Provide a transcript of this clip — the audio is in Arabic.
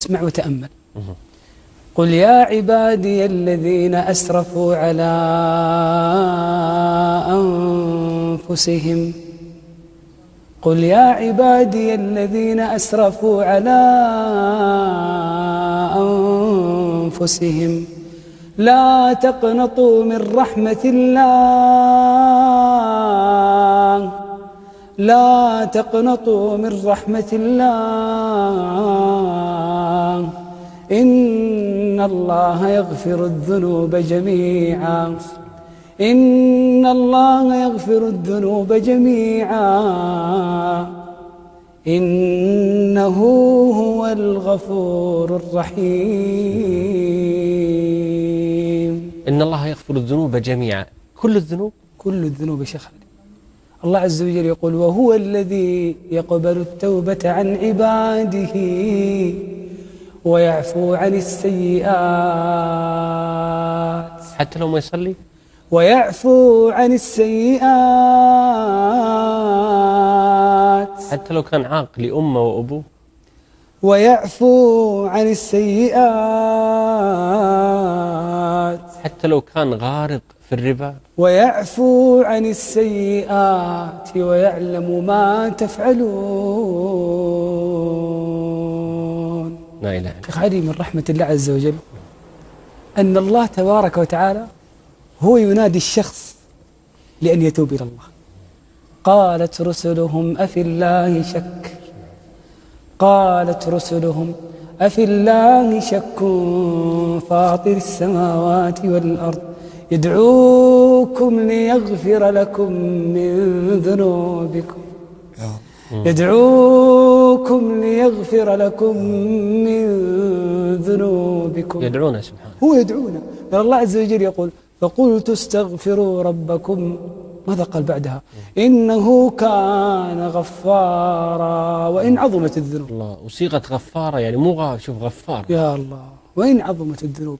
اسمع وتأمل. قل يا عبادي الذين أسرفوا على أنفسهم قل يا عبادي الذين أسرفوا على أنفسهم لا تقنطوا من رحمة الله لا تقنطوا من رحمة الله إن الله يغفر الذنوب جميعا إن الله يغفر الذنوب جميعا إنه هو الغفور الرحيم. إن الله يغفر الذنوب جميعا، كل الذنوب؟ كل الذنوب يا شيخ. الله عز وجل يقول وهو الذي يقبل التوبة عن عباده ويعفو عن السيئات حتى لو ما يصلي؟ ويعفو عن السيئات حتى لو كان عاق لأمه وأبوه؟ ويعفو عن السيئات حتى لو كان غارق في الربا؟ ويعفو عن السيئات ويعلم ما تفعلون. لا إله إلا الله. شيخ علي، من رحمة الله عز وجل أن الله تبارك وتعالى هو ينادي الشخص لأن يتوب إلى الله. قالت رسلهم أفي الله شك قالت رسلهم أفي الله شك فاطر السماوات والأرض يدعوكم ليغفر لكم من ذنوبكم يدعوكم ليغفر لكم من ذنوبكم. يدعونا سبحانه، هو يدعونا. الله عز وجل يقول فقلت استغفروا ربكم، ماذا قال بعدها؟ إنه كان غفارا وإن عظمت الذنوب. الله، وصيغة غفارة يعني مو شوف غفار يا الله، وإن عظمت الذنوب.